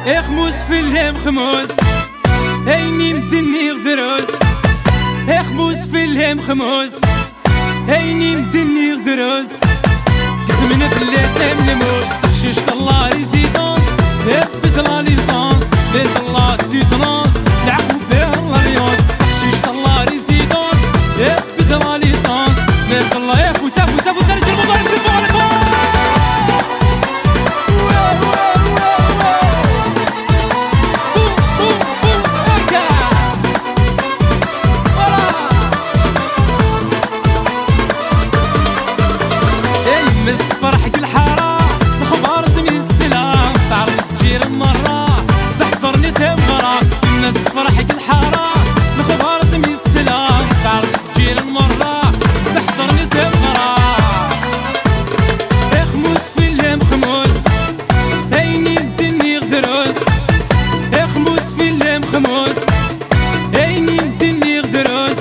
اخموس في الليم خموس هيني مدني غدروس. اخموس في الليم خموس هيني مدني غدروس. قسمنا باللسان لموس تخشيش الله ريزيدونس. هبت لا ليسانس ليس الله سيتونس. العقو بيه الله ليونس تخشيش الله ريزيدونس. هبت لا ليسانس ليس الله يفوس يفوس يفوس رجل الموضوع يفوس على فوق. فرحك الحارة الخبار زمين السلام تعرف تجير المرة تحضرني تمغرة. الناس فرحك الحارة الخبار زمين السلام تعرف تجير المرة تحضرني تمغرة. اخموس في الليم خموس هيني مدني غدروس. اخموس في الليم خموس هيني مدني غدروس.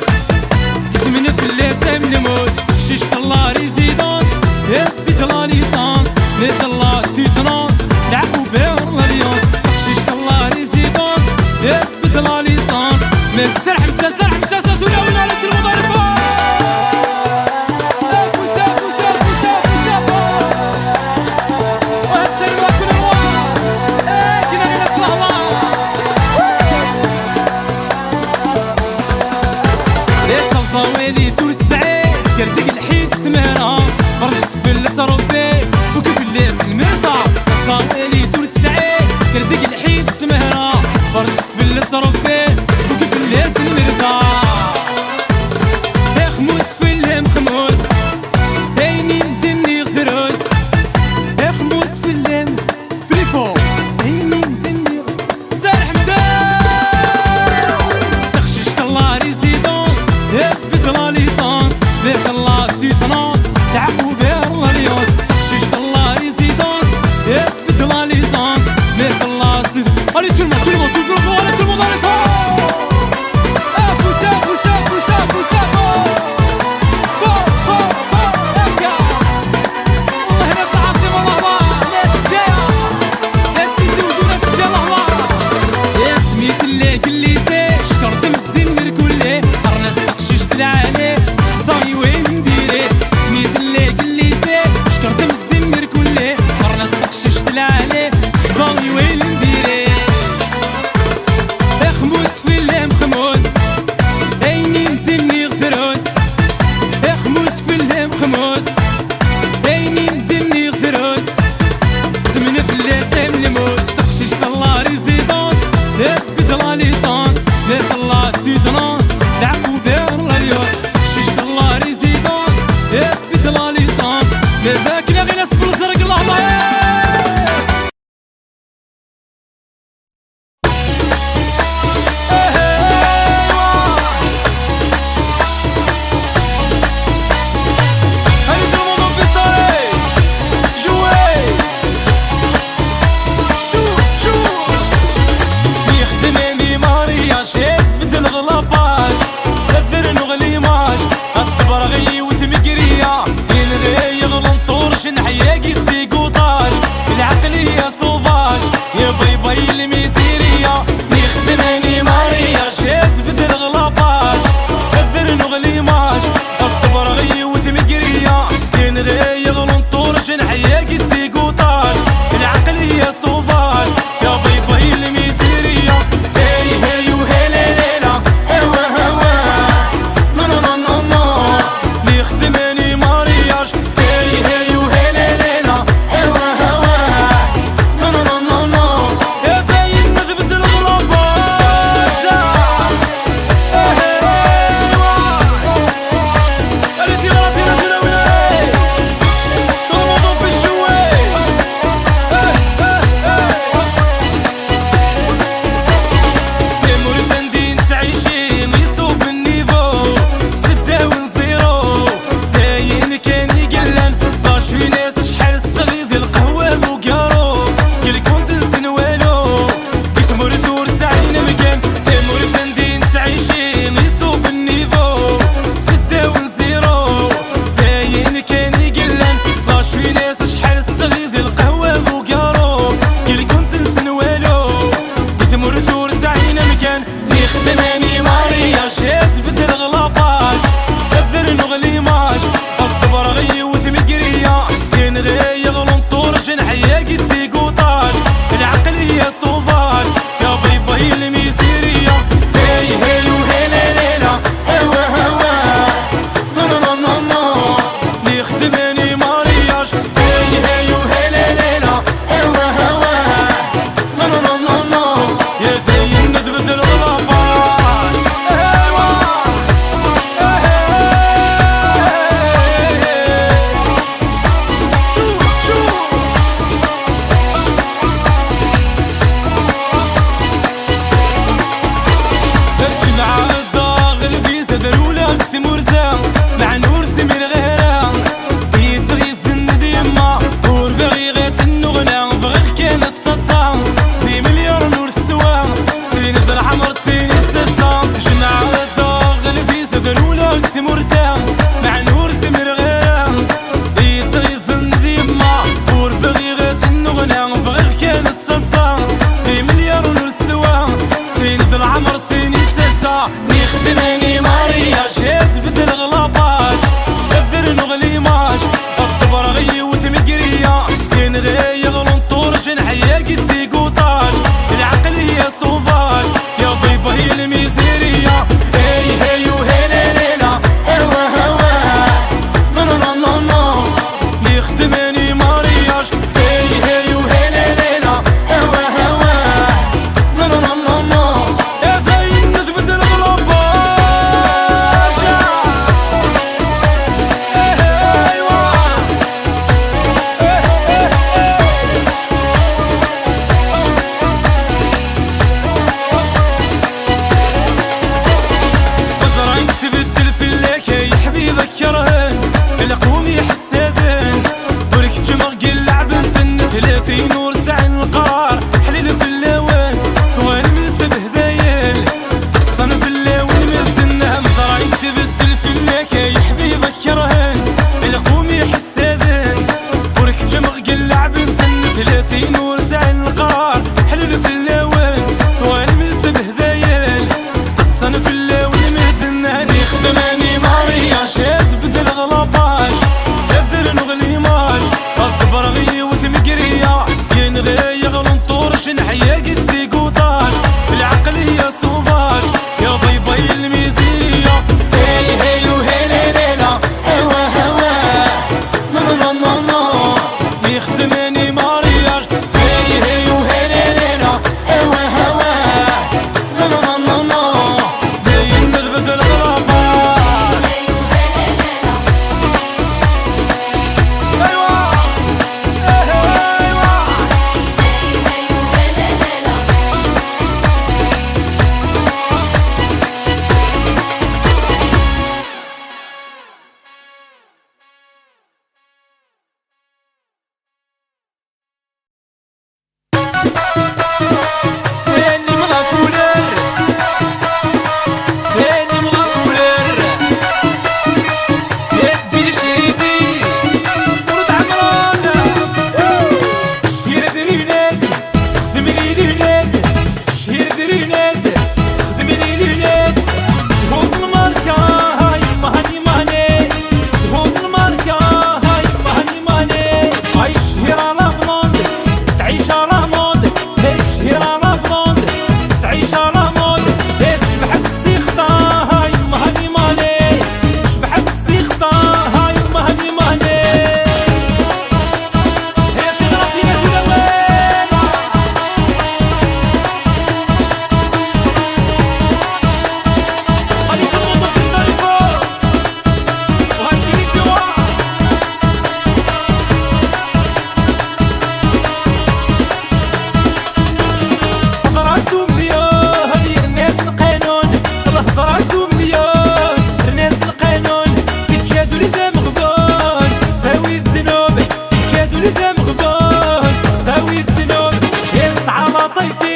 قسمنا في اللسان نموس تخشيش الله ريزيدونس. هبت لا ليسانس ليس الله سيتونس. العقو بيه الله ليونس تخشيش الله ريزيدونس. هبت لا ليسانس ليس سرح مسا ساتونا وين على المضاربة. فوسا فوسا فوسا فوسا وهالسلمة كل الروح كنا ناس لهوا. يتصل ويلي تور تسعين كردق الحيد سميرة فرجت بالتربي فوق بالليس المرضى. تصاويلي دور تسعين كردق الحيد سمهرة فرجت بالتربي فوق بالليس المرضى. اخموس في الليم خموس هيني مدني غدروس. اخموس في الليم بليفو هيني مدني سارح مدان تخشيش الله ريزيدونس. هبت لا ليسانس ليس الله سيتونس. العقو بيه الله ليونس تخشيش الله ريزيدونس. هبت لا ليسانس ليس الله سيتونس. allez tout le monde, tout le monde, tout le monde, allez tout le monde, allez fort. فوسا فوسا فوسا فوسا والله ناس عاصمة الله ناس جاية ناس يزوجوا ناس جاية الله. يا سميت الليك اللي سي شكرت مدنر كله الناس تخشيش تلعاني ضاي وين نديري. سميت الليك اللي سي شكرت مدنر كله الناس تخشيش تلعاني ضاي وين نديري. اخموس في الليم خموس هيني مدني غدروس. اخموس في الليم خموس هيني مدني غدروس. زمنا في اللسان لموس تخشيش الله ريزيدونس. هبت لا ليسانس ليس الله سيتونس. العقو بيه الله ليونس تخشيش الله ريزيدونس. هبت لا ليسانس مازاكنا غير ناس بالزرق الله. شيك بدل غلافاش قدر نغلي ماش الطبرغي وتمقرية ينغي يغلنطور شنحيا قدي قوطاش. العقلية صوفاش يا باي الميسيرية يخدمني ماريا. شيك بدل غلافاش قدر نغلي ماش الطبرغي وتمقرية ينغي يغلنطور شنحيا قدي قوطاش. العقلية صوفاش يا باي الميسيرية. يخدمني مارياج هي هي وهي ليلة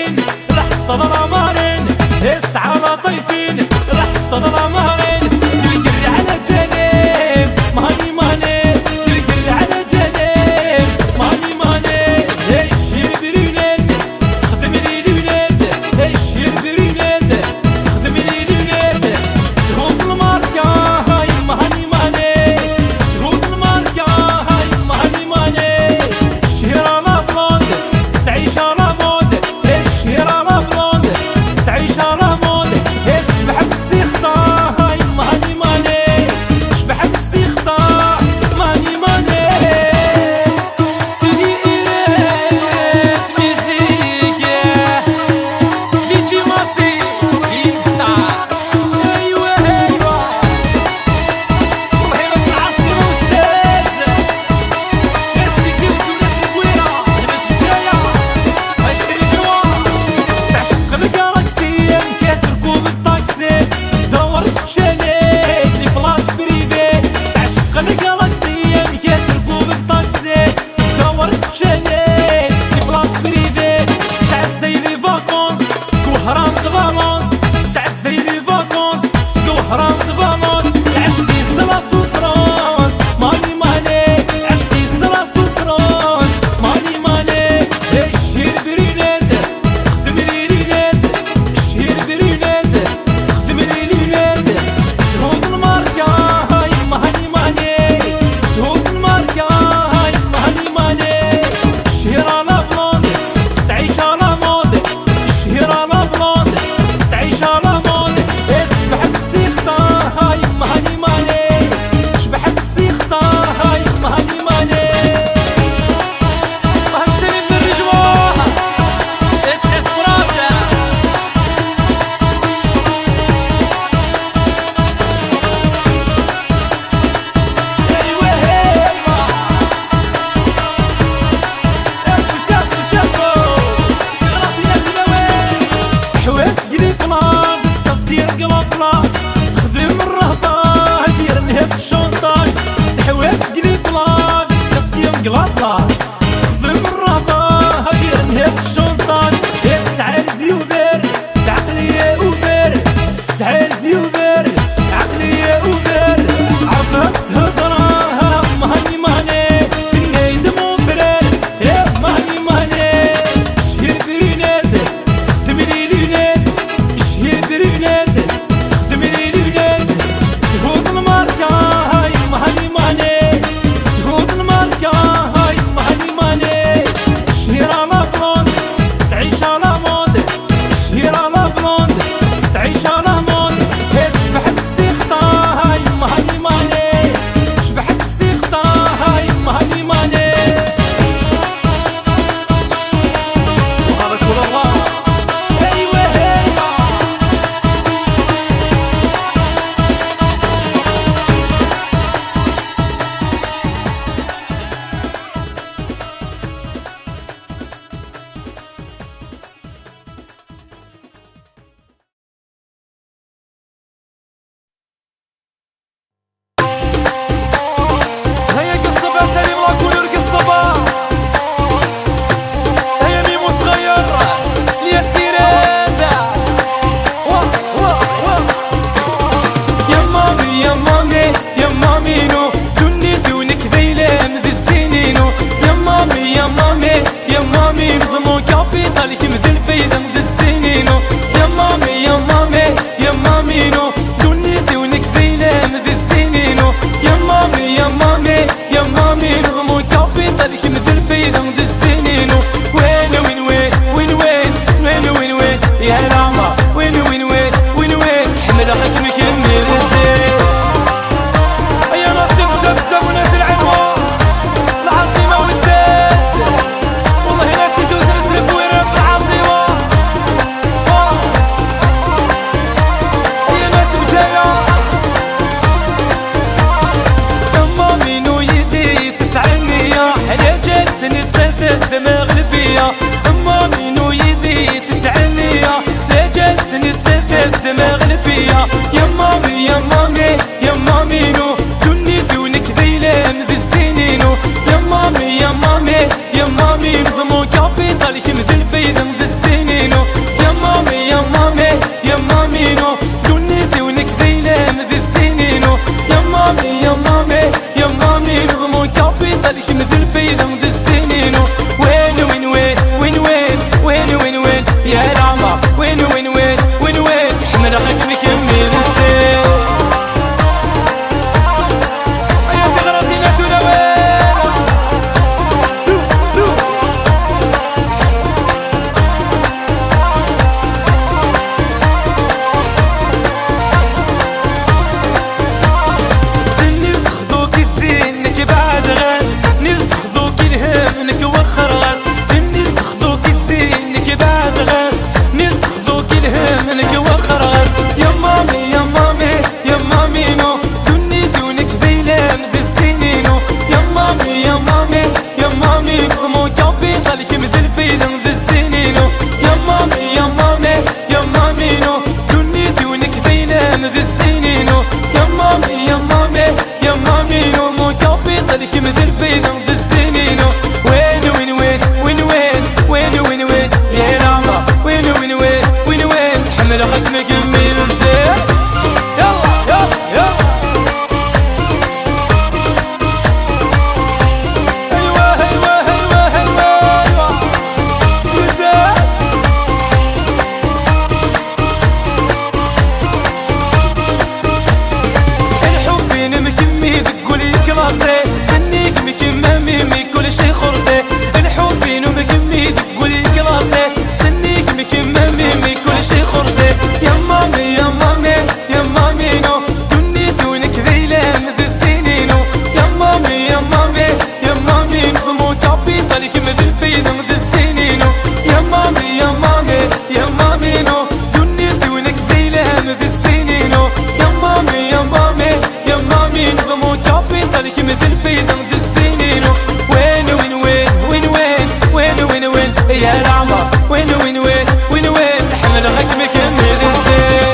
طايفين راح تضل مارين اسعى لطيفين راح تضل مارين تلقري على جنيب ماني ماني تلقري على جنيب ماني ماني الشير بريولاد خدم لي الولاد الشير بريولاد خدم لي الولاد سهود الماركة هاي ماني ماني سهود الماركة هاي ماني ماني الشهر على بلوند تعيش على مود الشهر على بلوند تعيش على مود تشبح بالسيخطة طالك مثل فيضان د السنين. وين وين وين وين وين وين وين وين يا العمر وين وين وين وين وين حمل غك مكمل الزين.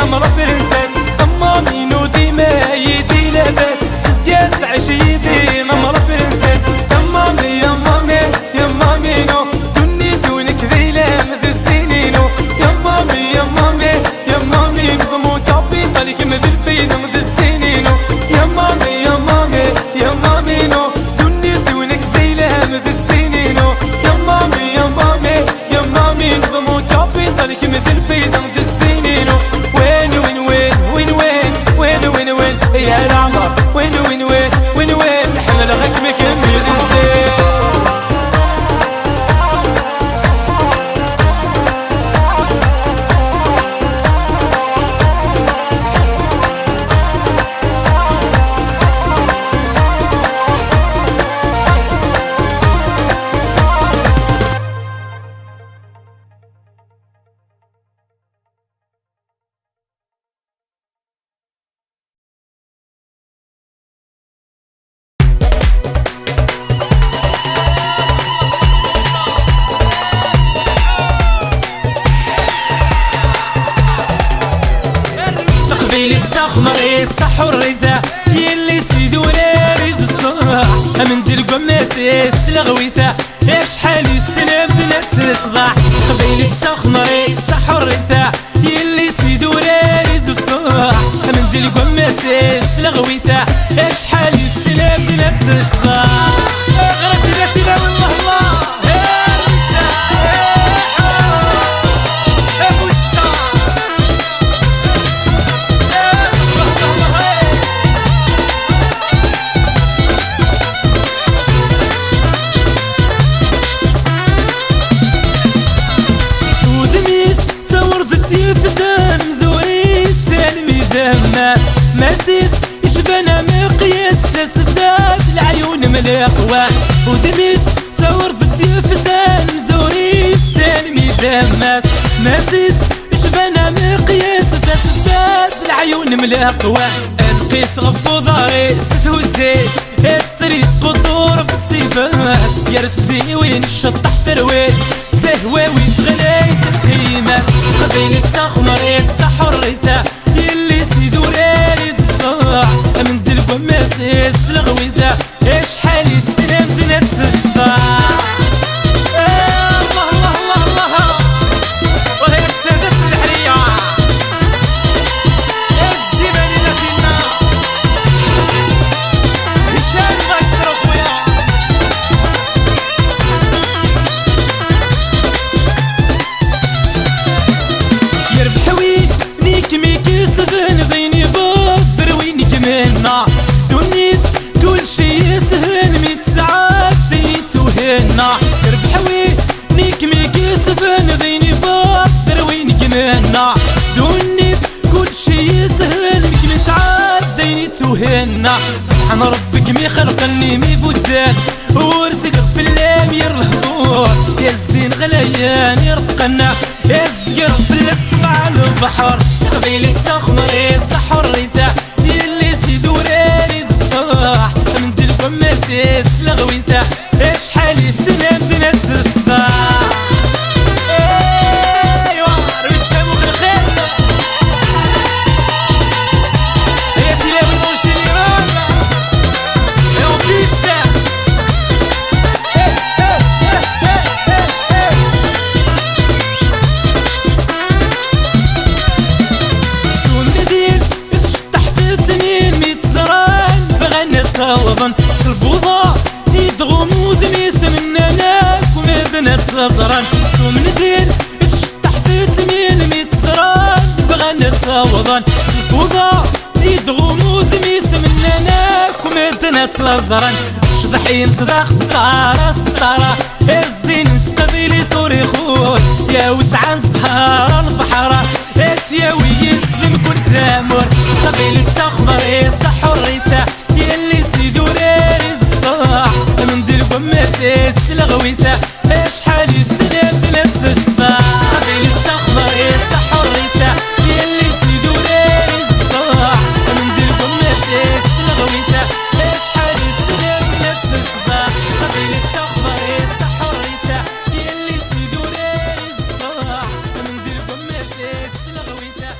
مربي الانسان اما مينو ديما يدي لاباس تسقال تعيش يدي مربي الانسان. يا مامي يا مامي يا مامينو دوني دونك ذي لام ذي السنين. يا مامي يا مامي يا مامي نظمو طبي طالك مثل فينا ذي السنين. يا مامي يا مامي يا مامينو دوني دونك ذي لام ذي السنين. يا مامي يا مامي يا مامي نظمو طبي طالك مثل فينا ذي السنين. يا العمر وين وين وين وين وين حمل غك مكمل الزين. مريض صح الرضا يلي سيدو رارد الصراح من دلقو مسيس لغويثا شحال السنة بدنا تشضع. قبيلة صخ مريض صح الرضا يلي سيدو رارد الصراح من دلقو مسيس لغويثا شحال السنة بدنا تشضع. غرب لا والله الله ماسيس يشبنا مقياس تسداد العيون ملاقوة. ودميس تورد يفزان زوري السالمي دماس. ماسيس يشبنا مقياس تسداد العيون ملاقوة. القيس غفو ضاري ستو الزيت السريت قدور في الصفات يرف زيوين الشطح ثرويت تهواوي غلاية القيمات. قبيلة صخ مريض تحرثة يلي سيدو رارد الصاع من دلقو مسيس لغويثا شحال السنة بدنا تشطع. الله الله الله الله وهي السادة البحرية الزبان اللي فينا هشام غاسر اخويا. يربح وين نيك ميكي سفن ضيني بضر وينك منا دونيت كل شي يسهل 100 ساعات ديت وهنا. يربح وين نيك ميكي سفن ضيني بضر وينك منا دونيت كل شي يسهل 100 ساعات ديت وهنا. سبحان ربك مي خلقني مي فدان ورزق في اللام يرهبور يا الزين غليان يرقنا يا الزقر في السبع البحر. قبيلة صخ مريض صح الرثا يلي سيدو رارد الصراح من دلقو مسيس لغويثا شحال السنة بدنا تشطع. ايوا ربي تساموك الخير يا تلاوي الموشي رانا يا بيستا. وظن الفوضى يدغمو ذميس منا ناك ومدنا تزران. سوم ندير تشطح في 800 زران فغنى وظن الفوضى يدغمو ذميس منا ناك ومدنا تزران. الشضحين صداق ستارة ستارة الزين تقبيلي توريخون يا وسعان سهارة البحرة سياوي يسلم كل ثامر قبيلة تخبر حريته يلي سيدوري الصاع من دي القماسات تلغويته اشحال يتسلم نفس الشطاع قبيلة تخبر حريته يلي سيدوري الصاع من دي القماسات تلغويته اشحال يتسلم نفس الشطاع قبيلة تخبر حريته يلي سيدوري الصاع من دي القماسات تلغويته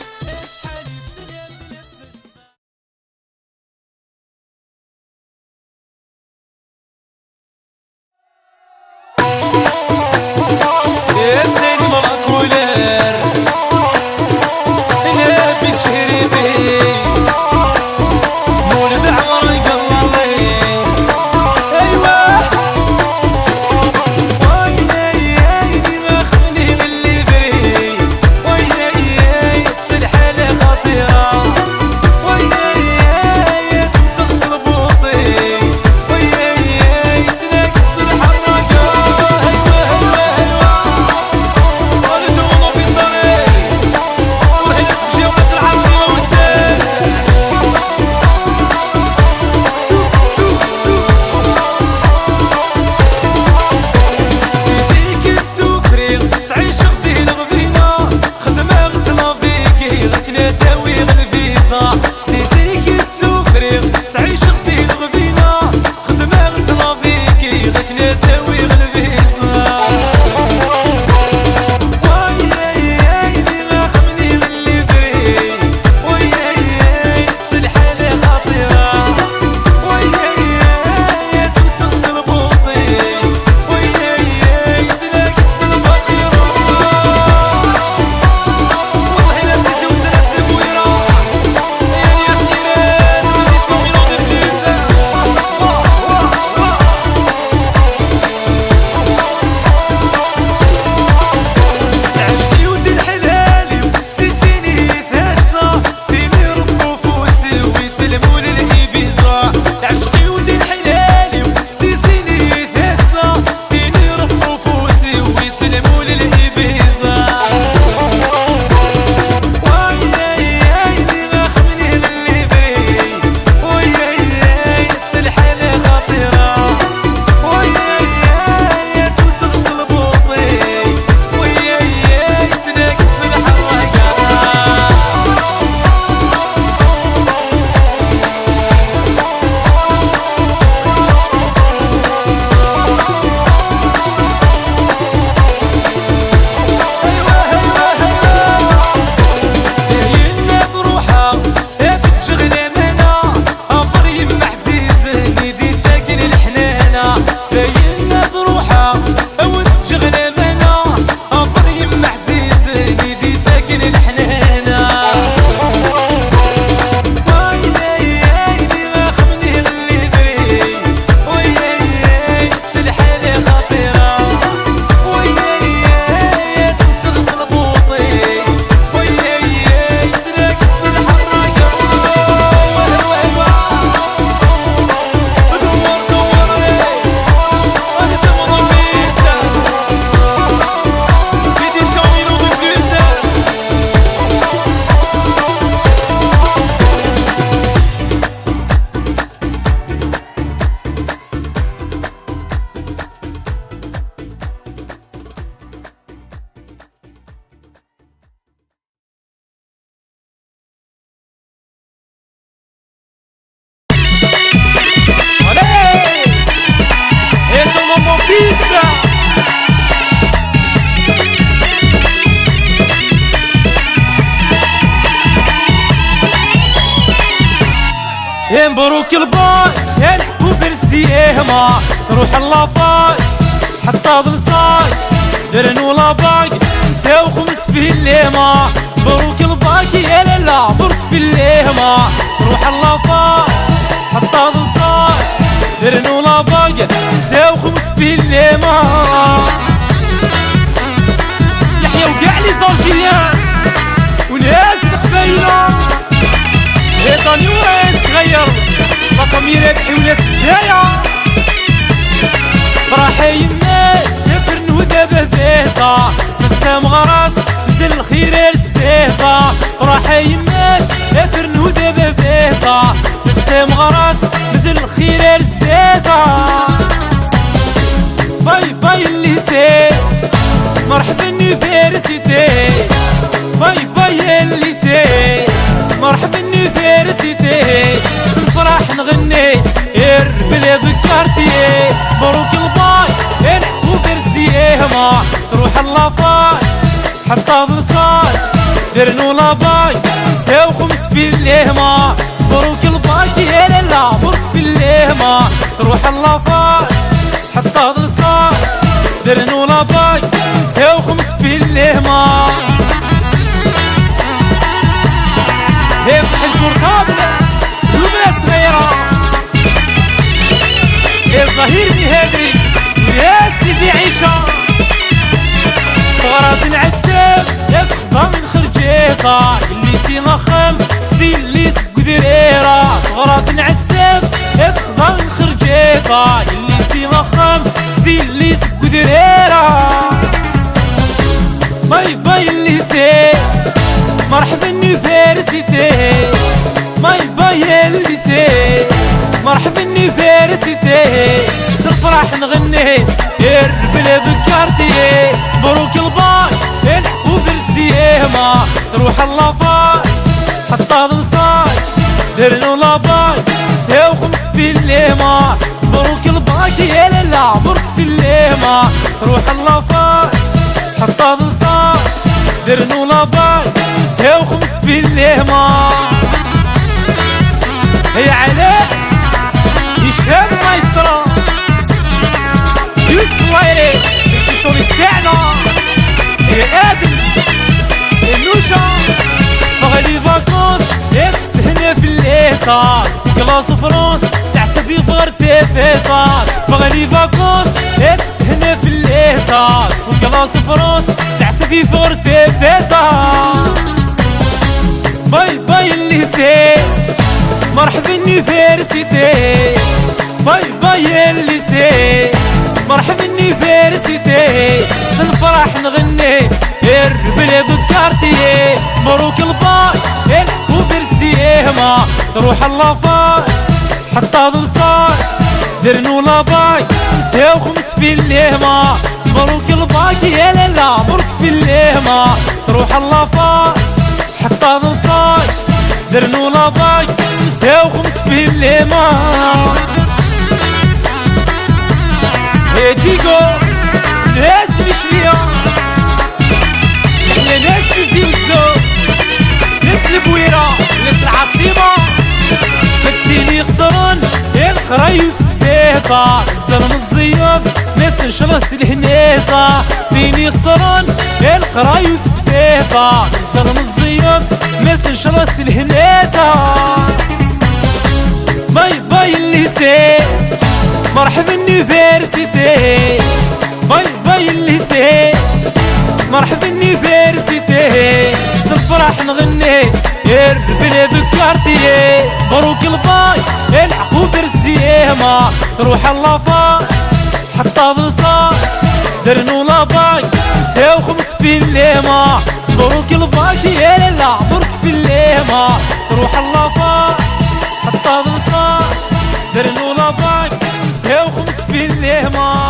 اشحال يتسلم نفس الشطاع. مبروك الباي يا الحبوب الزيهما تروح اللافاي حتى ضلصاي درن ولا باق نساو خمس في الليمة. مبروك الباك يا لالا برك في الليمة تروح اللافاي حتى ضلصاي درن ولا باق نساو خمس في الليمة. يحيى وكاع لي زالجيريان وناس القبايلة بريطاني وين صغير رقم يربحي وناس جاية فرحي الناس سفر ودابا فيصا ستة مغراس نزل الخير السيفا حي الناس افرنو دابا فيصا ست مغراس مازال الخير الزيادة باي باي الليسي مرحبا يونيفرسيتي باي باي الليسي مرحبا يونيفرسيتي سنفرح نغني البلاد الكارتيه مبروك الباي العبو برزيهما تروح اللافاي حطها ضلصاي درنو لاباي نساو خمس في الليهما مبروك الباي يا لالا مبروك في الليهما تروح اللافاي حطها ضلصاي درنو لاباي نساو خمس في الليهما افتح البورتابل لبنى صغيرة يا ظهير نهادي يا سيدي عيشة غراض نعتاب يا تخضى من خرجيطة اللي سي مخم دي اللي سكدريرة غراض نعتاب يا تخضى من خرجيطة اللي سي مخم دي اللي سكدريرة باي باي اللي سي مرحبا يونيفرسيتي باي باي الليسي مرحبا يونيفرسيتي سنفرح نغني البلاد الكارتيه مبروك الباي العبو برزيهما تروح اللافاي حطها ضلصاي درنو لاباي نساو خمس في الليهما مبروك الباي يا لالا مبروك في الليهما تروح اللافاي حطها ضلصاي درنو لاباي نساو خمس في الليهما يا علاء هشام مايسترو يوسف وايري الكيسونيس تاعنا يا ادم يا نوشا بغالي فاكونس اكس هنا في الليسار كلاس فرونس تحت في فغرتي فيطار بغالي فاكونس اكس هنا في الليسار كلاس فرونس تحت في فغرتي فيطار باي باي الليسي مرحبا يونيفرسيتي باي باي الليسي مرحبا يونيفرسيتي سنفرح نغني البلاد الكارتيه مبروك الباي العبو برزيهما تروح اللافاي حطها ضلصاي درنو لاباي نساو خمس في الليهما مبروك الباي يا لالا مبروك في الليهما تروح اللافاي حطها ضلصاي درنو لاباي نساو خمس في الليهما يا جيجو ناس مشلية احنا ناس تزي والزوج ناس البويرة ناس العاصمة فتسيني خسران القراي وتفيطة الزلم الزياض ناس نشرس الهنيزة فيني خسران القراي وتفيطة الزلم الزياض ناس نشرس الهنيزة باي باي الليسي مرحبا يونيفرسيتي باي باي الليسي مرحبا يونيفرسيتي سنفرح نغني البلاد الكارتيه مبروك الباي العبو برزيهما تروح اللافاي حطها ضلصاي درنو لاباي نساو خمس في الليهما مبروك الباي يا لالا مبروك في الليهما تروح اللافاي حطها ضلصاي درنو لاباي نساو خمس في الليهما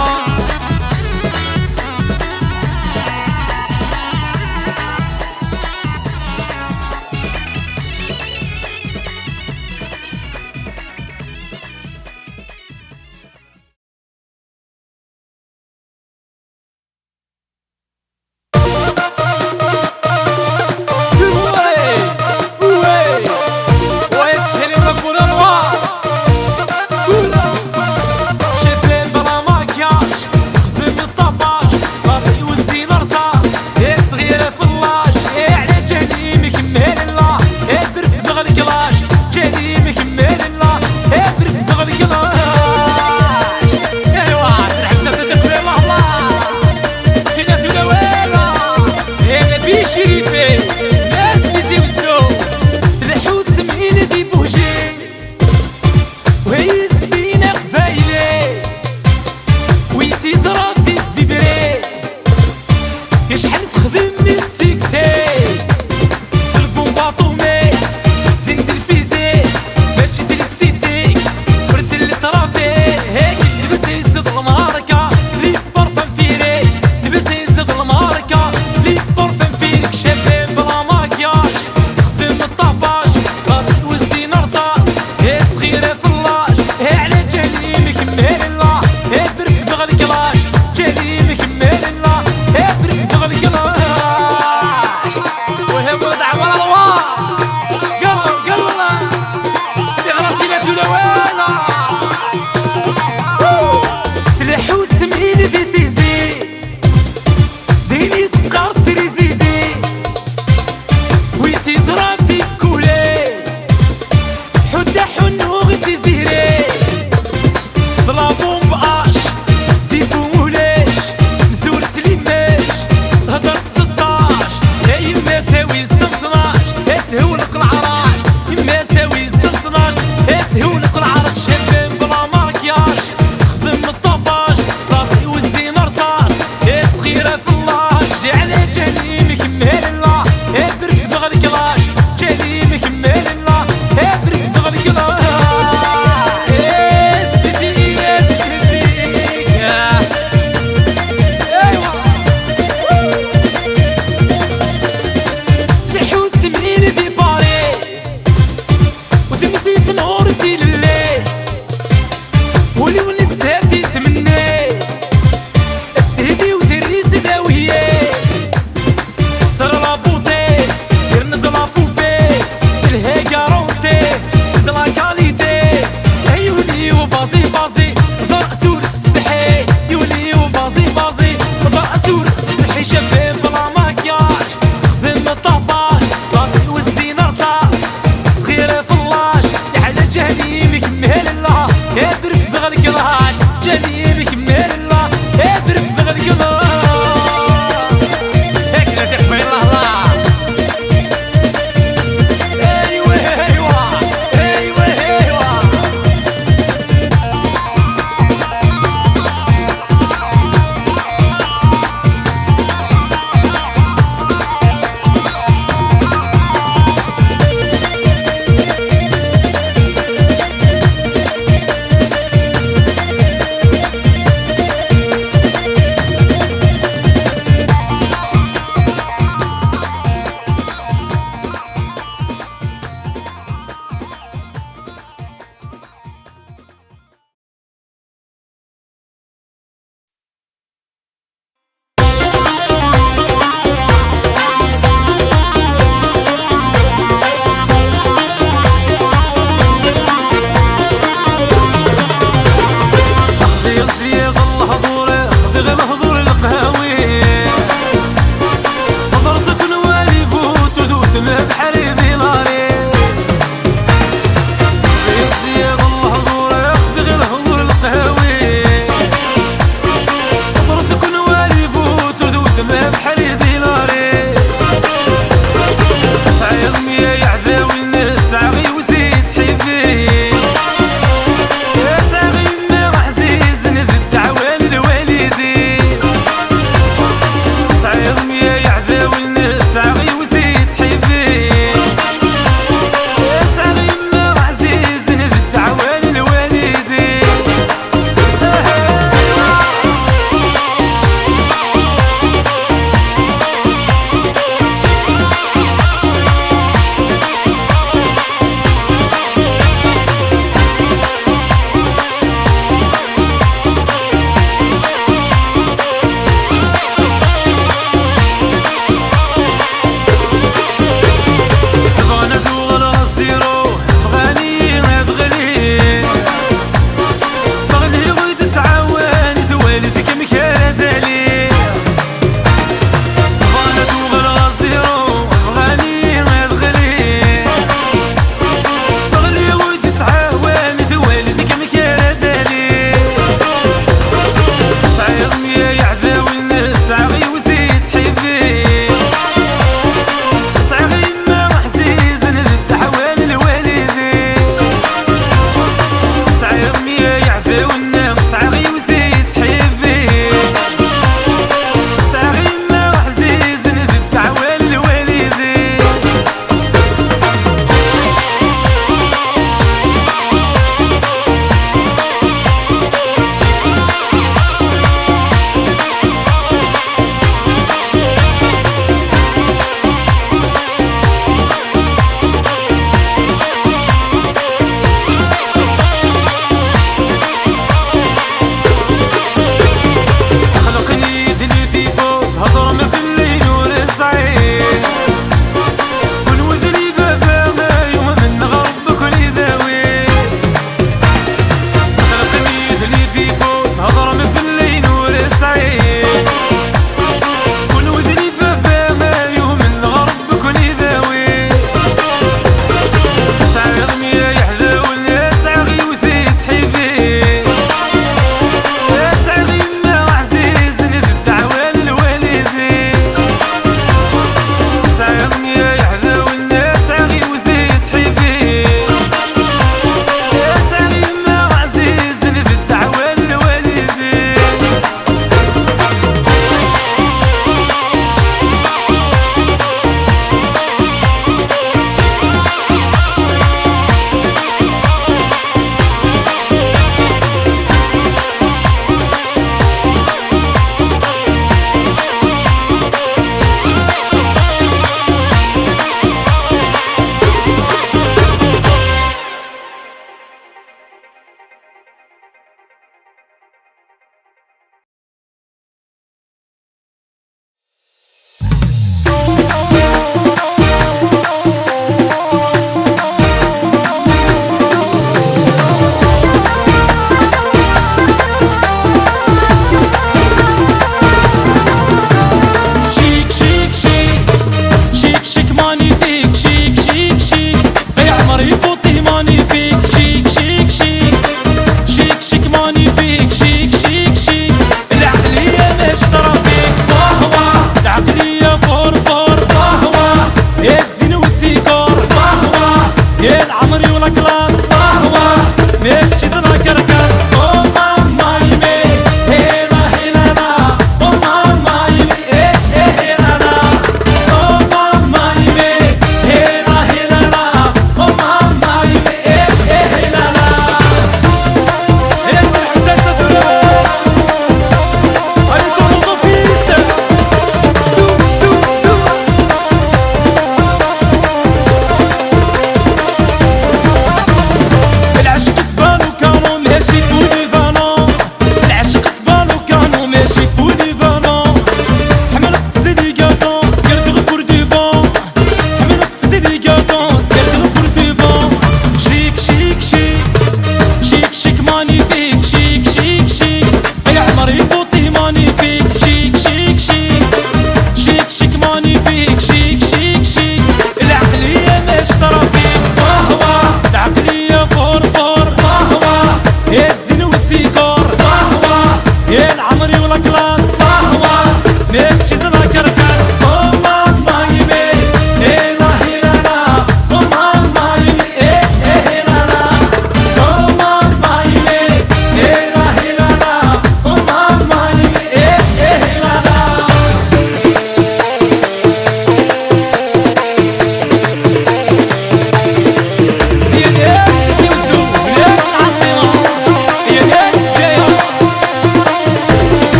شاف بلا ماكيا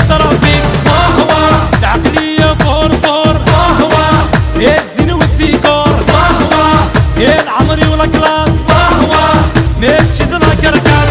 يشترى فيك وهو العقلية فور وهو يا الزين والديكور وهو يا العمري ولا كلاس وهو ماشي ذا كركاس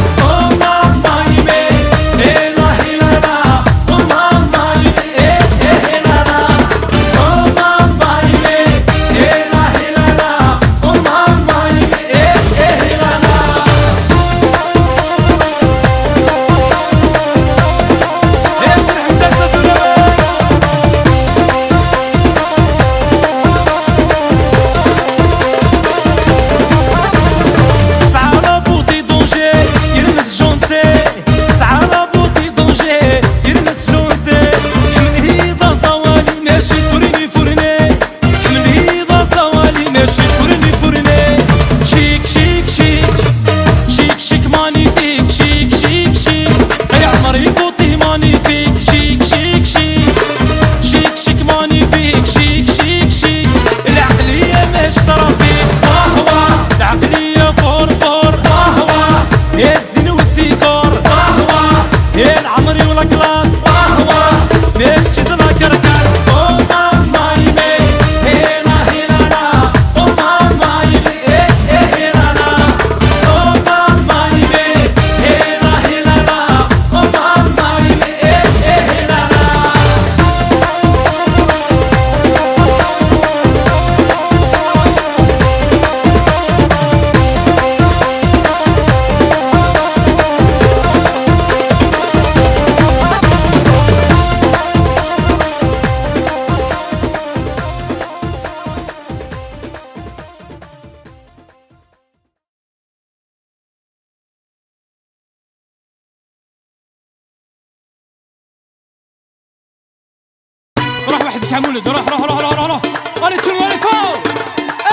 كمولد روح روح روح روح روح allez tout le monde est fort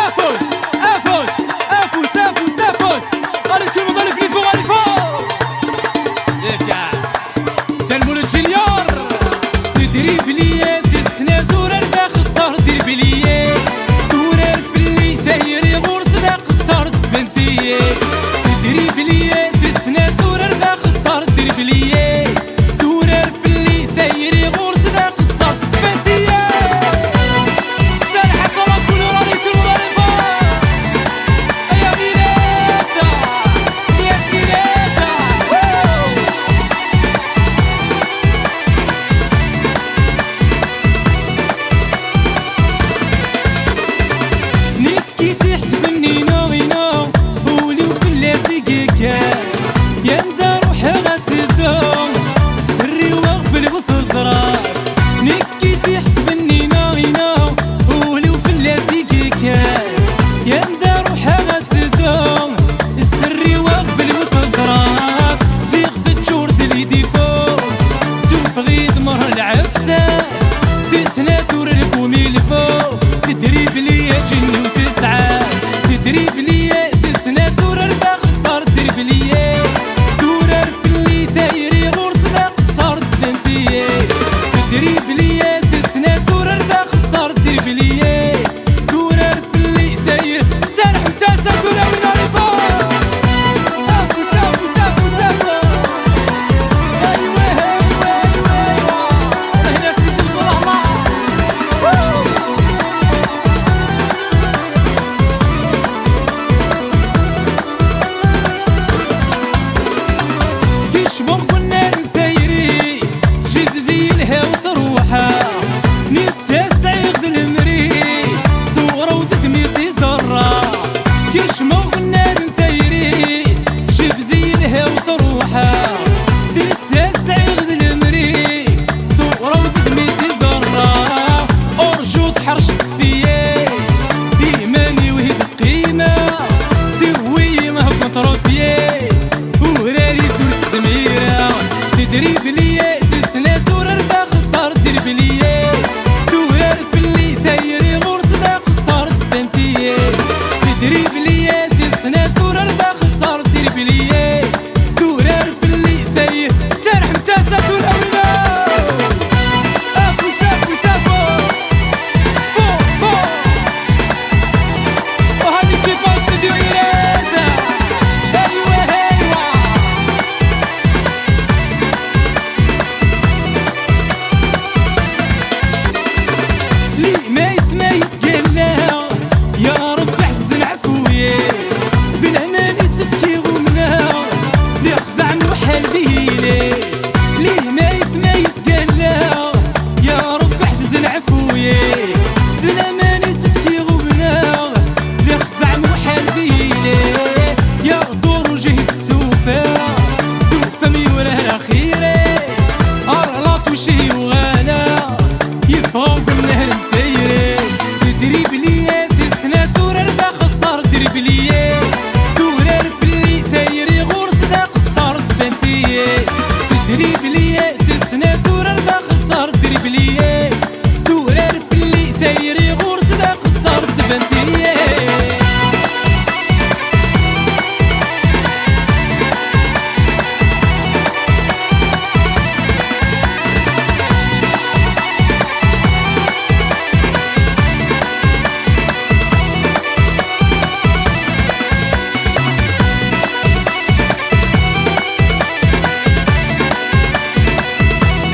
افوز افوز افوز افوز افوز allez tout le monde allez plus fort allez fort ده المولد جيليار تدري بليا دي السنة زورر داخل صار دير بليا دورر بلي دايري غورس داخل صار بنتي تدري بليا دي السنة زورر داخل صار دير بليا دورر بلي دايري غورس داخل صار بنتي تدري بليا جن وتسعة تدري بليا تسنة تورر باخ صار دير بليا تورر بلي دايري غورس داق صار تفنتي تدري بليا تسنة تورر باخ صار دير بليا تورر بلي داير سارح متاسة كورا وين عرفا سافو سافو سافو سافو ايوه ايوه ايوه هنا سيتي الله تدري بليا تسنة زور باخ صار دير بليا بلية ثورار بلي ثايري غور صداق الصار دبندية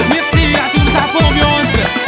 Merci, à tous, ça pour l'ambiance.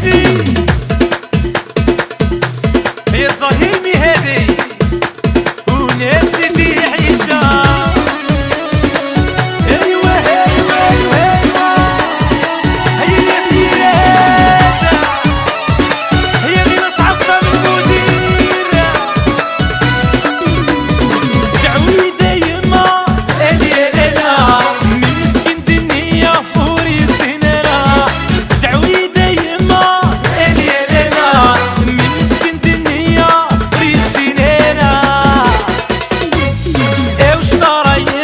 هادي هي الظهيمي هادي وناس سيدي عيشة ايوا ايوا ايوا ايوا هي الياسيرات هي اللي نصعصة من المدير دعوي دايما اليا لالا من اسكندرية وريد سنانا دعوي دايما اليا لالا من اسكندرية وريد سنانا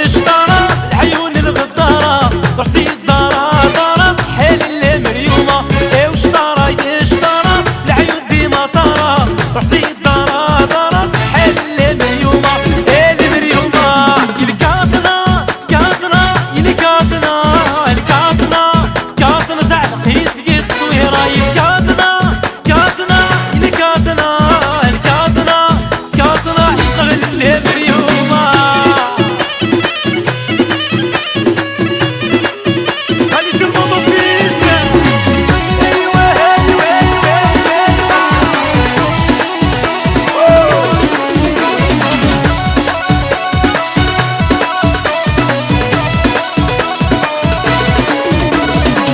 اشترى العيون الغدارة رحتي الدارة دارة صحيل المريومة اشترى العيون دي مطارة رحتي الدارة دارة صحيل المريومة المريومة الكاطنة كاطنة تاع قيسكي تصويرة الكاطنة اشتغل المريومة خليت الماما بيسنا ايوا ايوا ايوا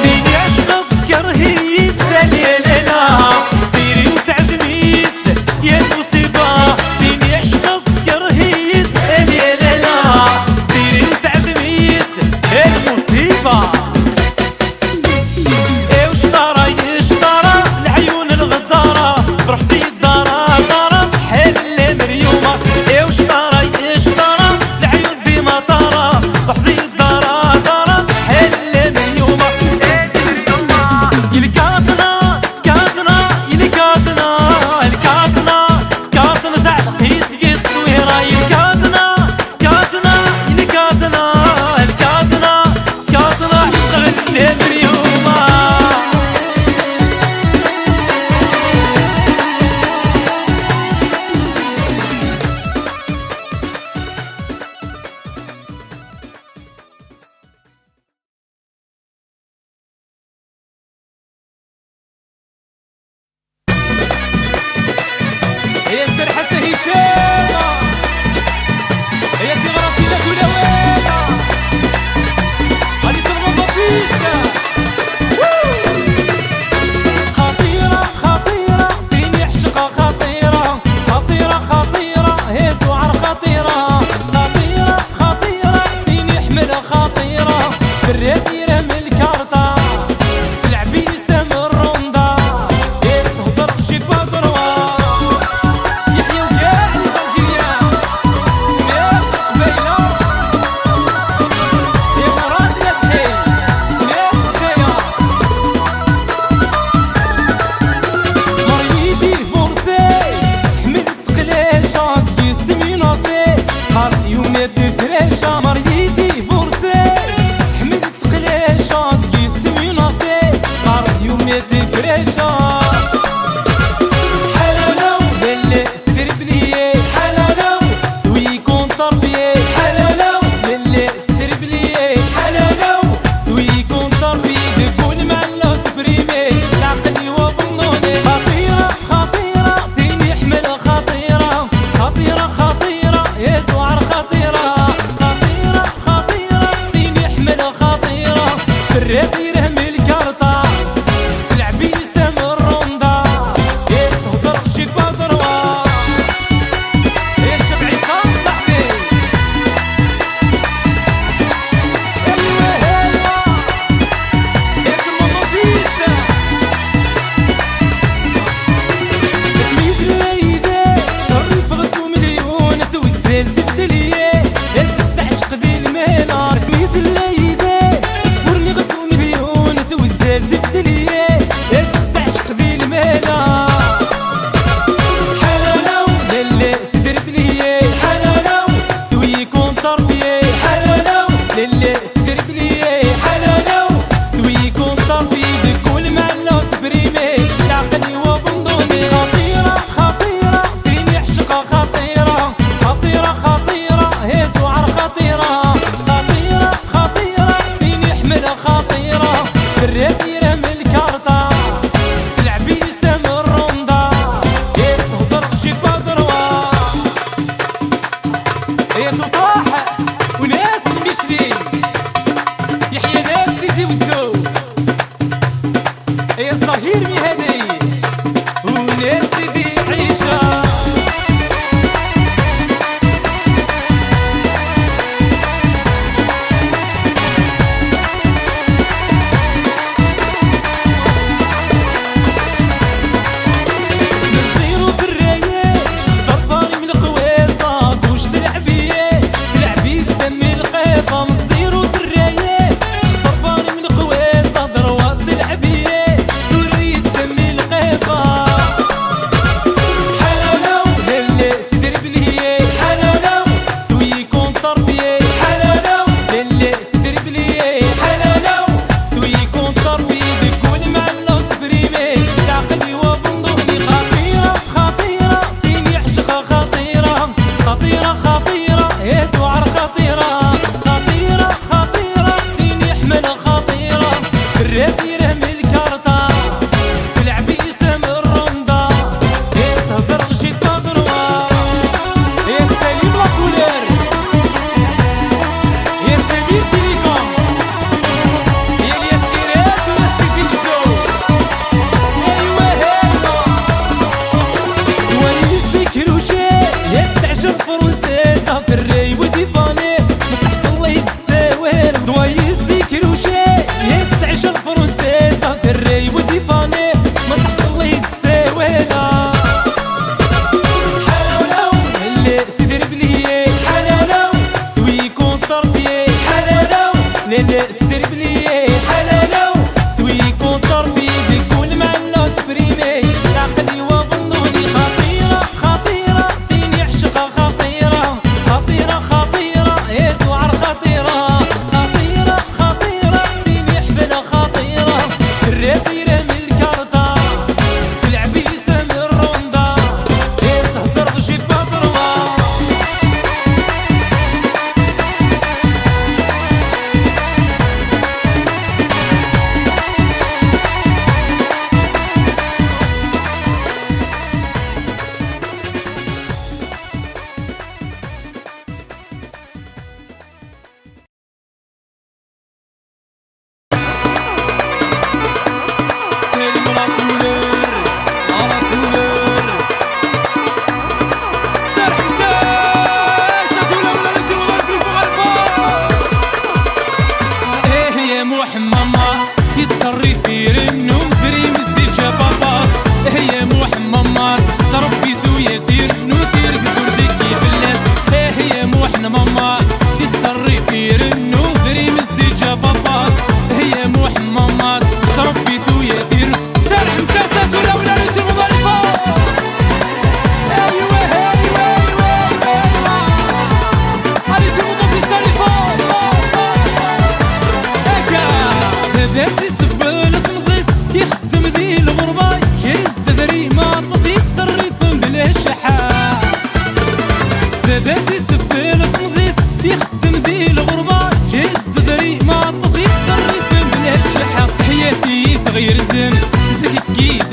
ديني عشقة تسكر هي تسال يا لالا ديري وتعدميت يا المصيبة ديني عشقة تسكر هي تسال يا لالا ديري وتعدميت يا المصيبة اشترى العيون الغدارة رحتي الدارة دارة صحيل المريومة اشترى العيون دي مطارة رحتي الدارة دارة صحيل المريومة الكاطنة تاع قيسكي تصويرة الكاطنة اشتغل المريومة هي السرحة هشامة هي تغرب في ذاك ولاوينا غادي تضرب بيستا خطيرة فيني عشقة خطيرة هي ذوعر خطيرة فيني حملة خطيرة بالراديرة من الكارطة في العبيسة من الروندا هي تصهدر شي بدروة يحيى وكاع اللي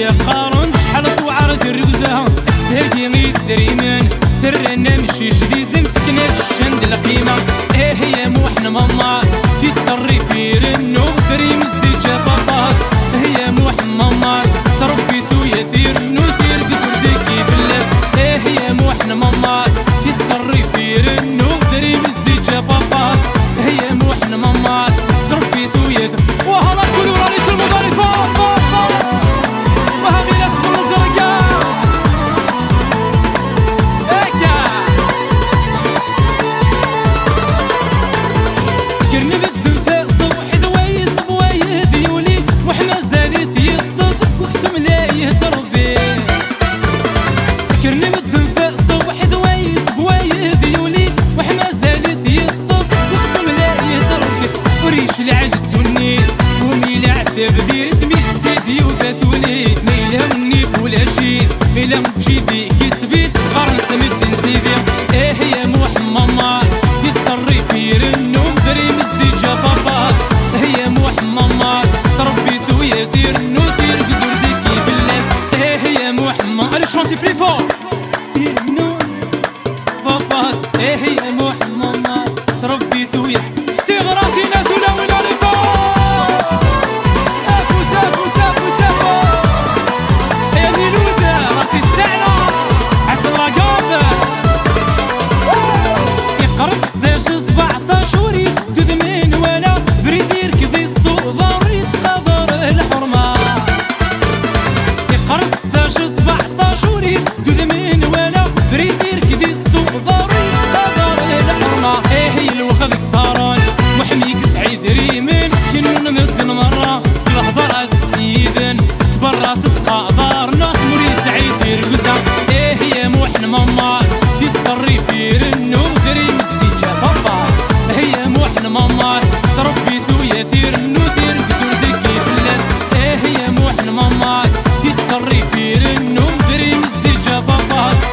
قارن شحال توعرض الرقزة الساقي دريمان سرنا مشي شدي زمتكنا الشند القيمة هي موحنا ماماس دي تصري في رنو دريمز دي جاباباس هي موح ماماس صربي تويا دير نو دير قصر ديكي بلاس هي موحنا ماماس دي تصري في رنو دريمز دي جاباباس هي موحنا ماماس صربي تويا وهلا كل وراني المضارفات وهمي ناس كل الزرقاء بدير تميت سيدي وباتولي ميلا مني ولا شي ميلا جيبي كسبيت فرنسا مدن سيدي هي موح ماماس يتصري في رنو دريمز دي جاباباس هي موح ماماس صربي تويا دير نو دير قدر ديكي باللاس هي موح ماماس allez chanter plus fort دير نو باباس هي موح ماماس صربي تويا تغراتينا تلاوينا لفوق بريدير كدي السوق ضاري تقدر الحرمة هي الوخذك صاران وحميك سعيد ريمن سكنون مدن مرة الهضر هاد السيدن برا تتقى دار ناس مري سعيد يرقزا هي موحنا ماماس دي تصري في رنو دريمز دي جاباباس هي موحنا ماماس صربي تويا دير نو دير قدر ديكي بلاد هي موحنا ماماس دي تصري في رنو دريمز دي جاباباس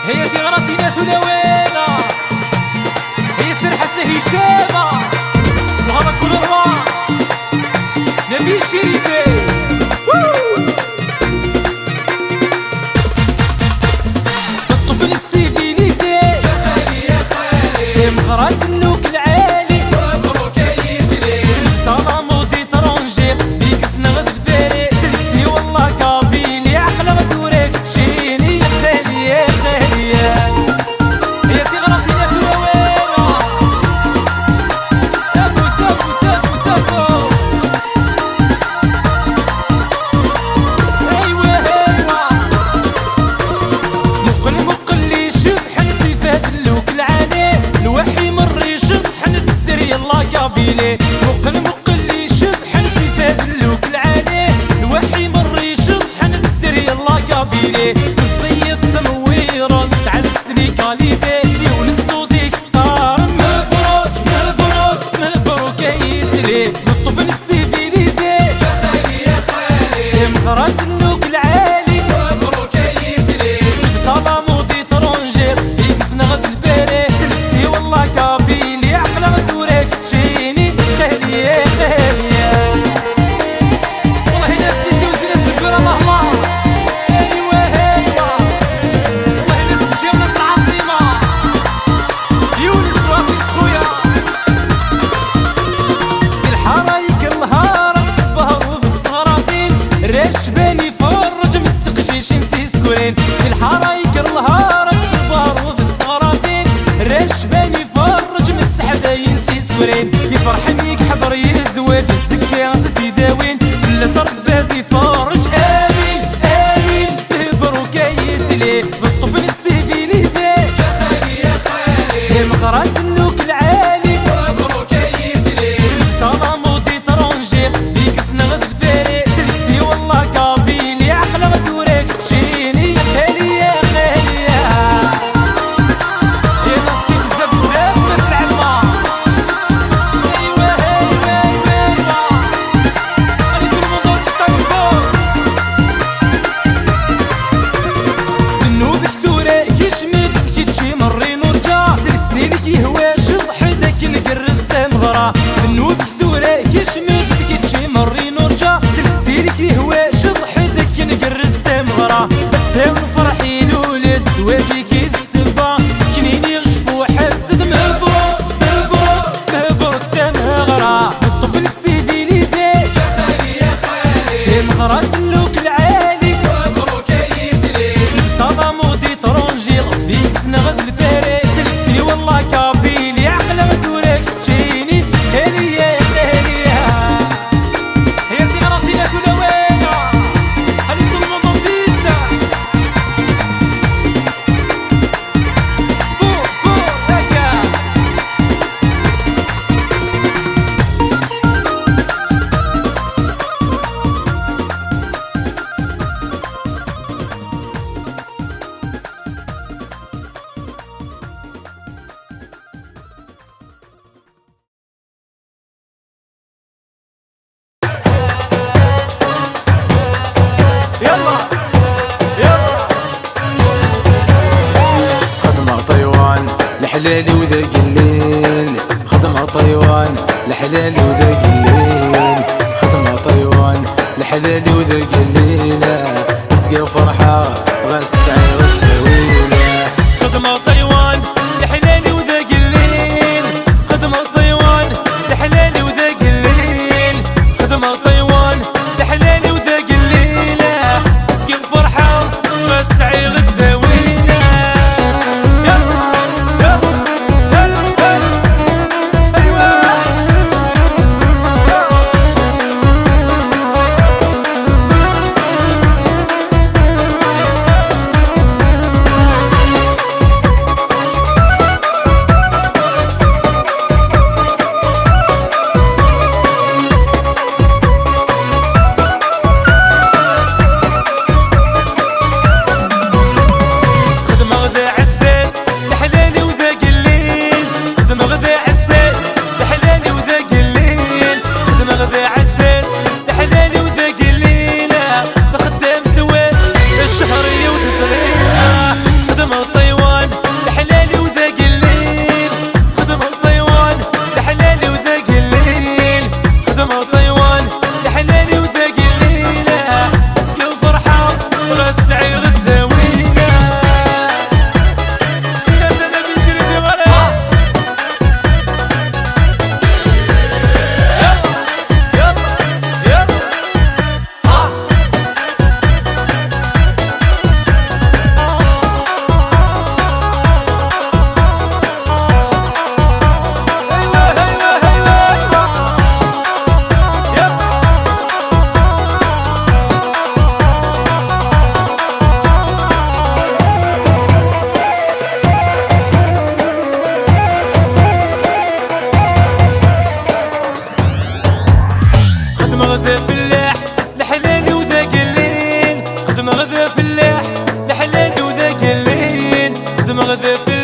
هي دي غرضينا ثلاوينا، هي سرحة هشامة وهذا كل الراء نبي شريفي. الطفل السيفيليزي يا خالي يا خالي، مغراس النوك العالي مبروك يا يزلي، صنم ودي طرونجي فيك سنغد الباري سلكسي والله كابيلي عقل ما توريك جيني يا خالي يا خالي. هي دي غرضينا ثلاوينا، سافو سافو سافو سافو. قابيلي مقل لي شبحن سفاد اللوك العالي، الوحي مري شبحن الدري الله قابيلي، الصيف تنويرا سعدتني كاليفيتي وللصوديك قارن مبروك مبروك مبروك يا يسلي. الطفل السيفيليزي يا خالي يا خالي، مغراس النوك العالي مبروك يا يسلي، صلاة مودي طرونجيت فيك سنغد الباري سلكسي والله كابيلي عقل ما توريك جيني خالي يا خالي. والله ناس تيزي وزي ناس الكرة الله الله. ايوا ايوا والله ناس تجيب ناس العظيمة يونس وافيس خويا. الحرايك النهار تصبها وبتصغراطين راشباني فرج متقشيش انتي سكورين. الحرايك النهار تصبها وبتصغراطين راشباني فرج متحداين انتي سكورين. يفرحنيك حضري الزواج الزكاة تزيداوين كل صرباتي فرج امين امين مبروك يا يسلي. بالطفل السيفيليزي يا خالي يا خالي، مغراس النوك العالي مبروك يا يسلي، صلاة مودي طرونجي فيك سنغد الباري سلكسي والله كابيلي عقل ما توريك جيني يا خالي يا خالي. يا ناس كي بزاف بزاف ناس العلمة. ايوا ايوا ايوا غادي كل الموضوع نستعرفو. ذنوبك ثورة كيشمد كي تجي مري نرجع سلسلي لك يهوى شضح داك نقرز تمغرا. ذنوبك ثورة كيشمد كي تجي مري نرجع سلسلي لك يهوى شضح داك نقرز تمغرا. بس فرحي لولد زواجي كي تسبا كنيني غشفو حسد مبروك مبروك مبروك تمغرا. الطفل السيفيليزي يا خالي يا خالي، مغراس اللوك العالي مبروك يا يسلي، صلاة مودي طرونجي فيك سنغد الباري سلكسي والله كابيلي عقل ما توريك جيني خالي يا خالي. هي دي غرضينا ثلاوينا، خلي كل الموضوع بيستا فوق فوق هكا. يلا يلا خدمة طيوان لحلالي وذاق الليل، خدمة طيوان لحلالي وذاق الليل، خدمة طيوان لحلالي وذاق الليل، اسقي فرحة غسعي وتسويله. خدمة طيوان لحلالي وذاق الليل، خدمة طيوان لحلالي وذاق الليل، خدمة طيوان لحلالي وذاق الليل، اسقي الفرحة غسعي غتساوينا. يلا يلا يلا يلا ايوا المغذي في